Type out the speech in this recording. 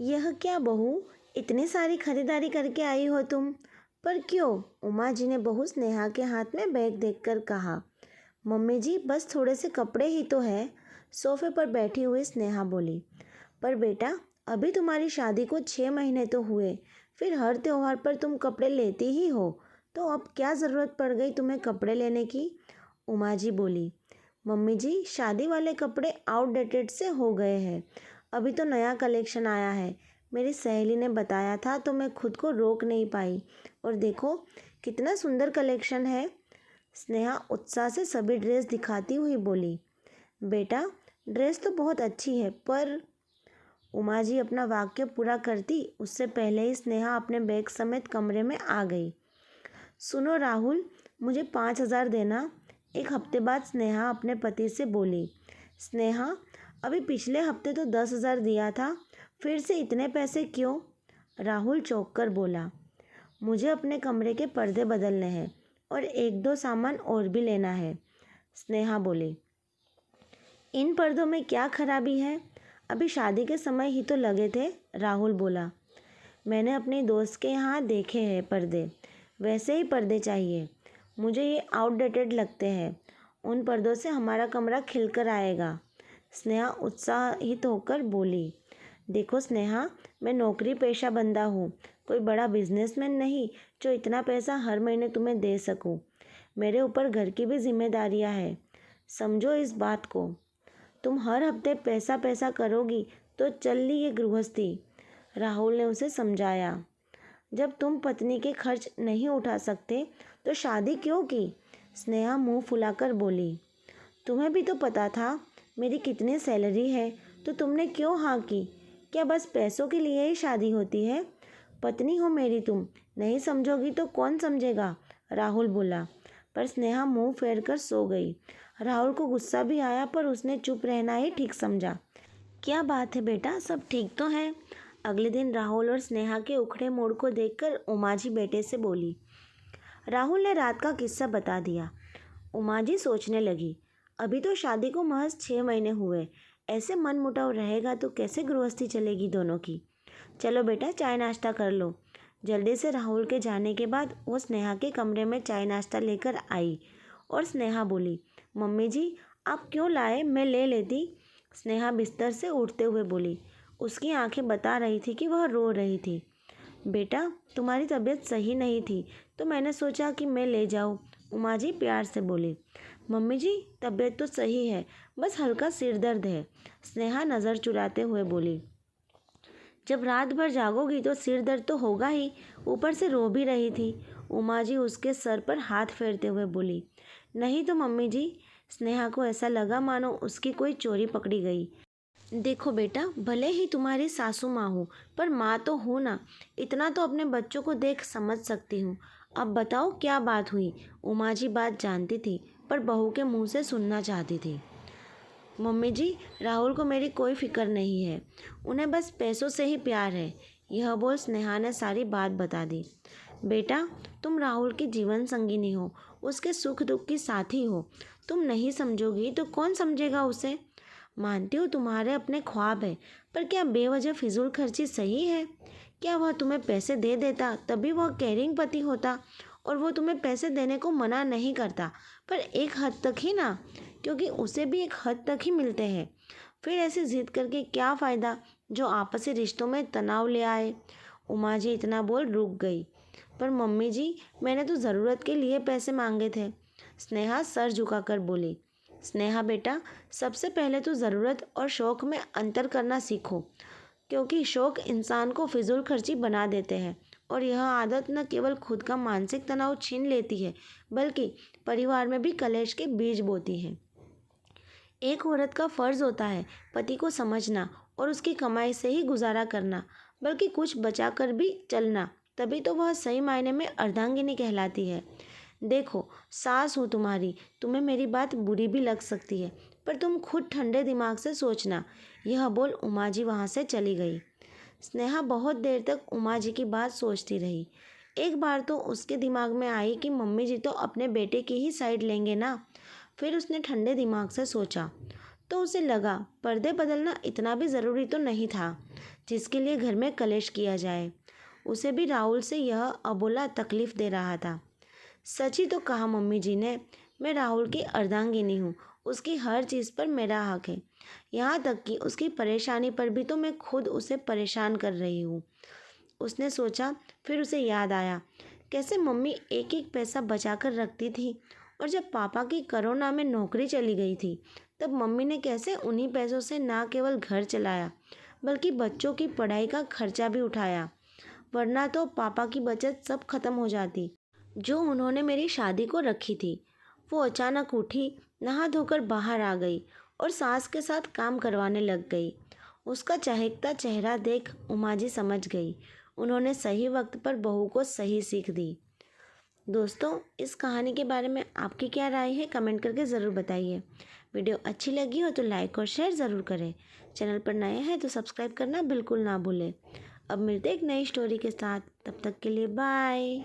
यह क्या बहू, इतनी सारी खरीदारी करके आई हो तुम? पर क्यों? उमा जी ने बहू स्नेहा के हाथ में बैग देखकर कहा। मम्मी जी, बस थोड़े से कपड़े ही तो है। सोफे पर बैठी हुई स्नेहा बोली। पर बेटा, अभी तुम्हारी शादी को 6 महीने तो हुए, फिर हर त्योहार पर तुम कपड़े लेती ही हो, तो अब क्या ज़रूरत पड़ गई तुम्हें कपड़े लेने की? उमा जी बोली। मम्मी जी, शादी वाले कपड़े आउटडेटेड से हो गए हैं, अभी तो नया कलेक्शन आया है। मेरी सहेली ने बताया था तो मैं खुद को रोक नहीं पाई, और देखो कितना सुंदर कलेक्शन है। स्नेहा उत्साह से सभी ड्रेस दिखाती हुई बोली। बेटा, ड्रेस तो बहुत अच्छी है, पर उमा जी अपना वाक्य पूरा करती उससे पहले ही स्नेहा अपने बैग समेत कमरे में आ गई। सुनो राहुल, मुझे 5,000 देना। एक हफ्ते बाद स्नेहा अपने पति से बोली। स्नेहा, अभी पिछले हफ्ते तो 10,000 दिया था, फिर से इतने पैसे क्यों? राहुल चौंक कर बोला। मुझे अपने कमरे के पर्दे बदलने हैं और एक दो सामान और भी लेना है। स्नेहा बोली। इन पर्दों में क्या खराबी है? अभी शादी के समय ही तो लगे थे, राहुल बोला। मैंने अपनी दोस्त के यहाँ देखे हैं पर्दे, वैसे ही पर्दे चाहिए। मुझे ये आउटडेटेड लगते हैं। उन पर्दों से हमारा कमरा खिलकर आएगा। स्नेहा उत्साहित होकर बोली। देखो स्नेहा, मैं नौकरी पेशा बंदा हूँ, कोई बड़ा बिजनेसमैन नहीं जो इतना पैसा हर महीने तुम्हें दे सकूँ। मेरे ऊपर घर की भी जिम्मेदारियाँ हैं, समझो इस बात को। तुम हर हफ्ते पैसा पैसा करोगी तो चल ली ये गृहस्थी, राहुल ने उसे समझाया। जब तुम पत्नी के खर्च नहीं उठा सकते तो शादी क्यों की? स्नेहा मुंह फुलाकर बोली। तुम्हें भी तो पता था मेरी कितनी सैलरी है, तो तुमने क्यों हाँ की? क्या बस पैसों के लिए ही शादी होती है? पत्नी हो मेरी तुम, नहीं समझोगी तो कौन समझेगा, राहुल बोला। पर स्नेहा मुंह फेर कर सो गई। राहुल को गुस्सा भी आया, पर उसने चुप रहना ही ठीक समझा। क्या बात है बेटा, सब ठीक तो है? अगले दिन राहुल और स्नेहा के उखड़े मूड को देखकर उमा जी बेटे से बोली। राहुल ने रात का किस्सा बता दिया। उमा जी सोचने लगी, अभी तो शादी को महज 6 महीने हुए, ऐसे मनमुटाव रहेगा तो कैसे गृहस्थी चलेगी दोनों की। चलो बेटा, चाय नाश्ता कर लो। जल्दी से राहुल के जाने के बाद वो स्नेहा के कमरे में चाय नाश्ता लेकर आई, और स्नेहा बोली। मम्मी जी, आप क्यों लाए, मैं ले लेती। स्नेहा बिस्तर से उठते हुए बोली। उसकी आंखें बता रही थी कि वह रो रही थी। बेटा, तुम्हारी तबीयत सही नहीं थी तो मैंने सोचा कि मैं ले जाऊं, उमा जी प्यार से बोली। मम्मी जी, तबीयत तो सही है, बस हल्का सिर दर्द है, स्नेहा नज़र चुराते हुए बोली। जब रात भर जागोगी तो सिर दर्द तो होगा ही, ऊपर से रो भी रही थी, उमा जी उसके सर पर हाथ फेरते हुए बोली। नहीं तो मम्मी जी। स्नेहा को ऐसा लगा मानो उसकी कोई चोरी पकड़ी गई। देखो बेटा, भले ही तुम्हारी सासू माँ हो, पर माँ तो हो ना, इतना तो अपने बच्चों को देख समझ सकती हूँ। अब बताओ क्या बात हुई? उमा जी बात जानती थी, पर बहू के मुंह से सुनना चाहती थी। मम्मी जी, राहुल को मेरी कोई फिक्र नहीं है, उन्हें बस पैसों से ही प्यार है। यह बोल स्नेहा ने सारी बात बता दी। बेटा, तुम राहुल की जीवन संगिनी हो, उसके सुख दुख की साथी हो। तुम नहीं समझोगी तो कौन समझेगा उसे? मानती हूँ तुम्हारे अपने ख्वाब है, पर क्या बेवजह फिजूल खर्ची सही है? क्या वह तुम्हें पैसे दे देता तभी वह केयरिंग पति होता, और वो तुम्हें पैसे देने को मना नहीं करता, पर एक हद तक ही ना, क्योंकि उसे भी एक हद तक ही मिलते हैं। फिर ऐसी जिद करके क्या फ़ायदा जो आपसी रिश्तों में तनाव ले आए। उमा जी इतना बोल रुक गई। पर मम्मी जी, मैंने तो ज़रूरत के लिए पैसे मांगे थे, स्नेहा सर झुकाकर बोली। स्नेहा बेटा, सबसे पहले तो ज़रूरत और शौक़ में अंतर करना सीखो, क्योंकि शौक़ इंसान को फिजूल खर्ची बना देते हैं, और यह आदत न केवल खुद का मानसिक तनाव छीन लेती है, बल्कि परिवार में भी कलेश के बीज बोती है। एक औरत का फ़र्ज़ होता है पति को समझना और उसकी कमाई से ही गुजारा करना, बल्कि कुछ बचा कर भी चलना, तभी तो वह सही मायने में अर्धांगिनी कहलाती है। देखो, सास हूँ तुम्हारी, तुम्हें मेरी बात बुरी भी लग सकती है, पर तुम खुद ठंडे दिमाग से सोचना। यह बोल उमा जी वहाँ से चली गई। स्नेहा बहुत देर तक उमा जी की बात सोचती रही। एक बार तो उसके दिमाग में आई कि मम्मी जी तो अपने बेटे की ही साइड लेंगे ना। फिर उसने ठंडे दिमाग से सोचा तो उसे लगा पर्दे बदलना इतना भी ज़रूरी तो नहीं था। जिसके लिए घर में कलेश किया जाए। उसे भी राहुल से यह अबोला तकलीफ दे रहा था। सच ही तो कहा मम्मी जी ने, मैं राहुल की अर्धांगिनी हूँ, उसकी हर चीज़ पर मेरा हक है। यहाँ तक कि उसकी परेशानी पर भी तो मैं खुद उसे परेशान कर रही हूँ। उसने सोचा, फिर उसे याद आया कैसे मम्मी एक एक पैसा बचा कर रखती थी, और जब पापा की कोरोना में नौकरी चली गई थी तब मम्मी ने कैसे उन्हीं पैसों से ना केवल घर चलाया बल्कि बच्चों की पढ़ाई का खर्चा भी उठाया। वरना तो पापा की बचत सब खत्म हो जाती जो उन्होंने मेरी शादी को रखी थी। वो अचानक उठी, नहा धोकर बाहर आ गई और सास के साथ काम करवाने लग गई। उसका चहकता चेहरा देख उमा जी समझ गई, उन्होंने सही वक्त पर बहू को सही सीख दी। दोस्तों, इस कहानी के बारे में आपकी क्या राय है, कमेंट करके ज़रूर बताइए। वीडियो अच्छी लगी हो तो लाइक और शेयर ज़रूर करें। चैनल पर नए हैं तो सब्सक्राइब करना बिल्कुल ना भूलें। अब मिलते एक नई स्टोरी के साथ, तब तक के लिए बाय।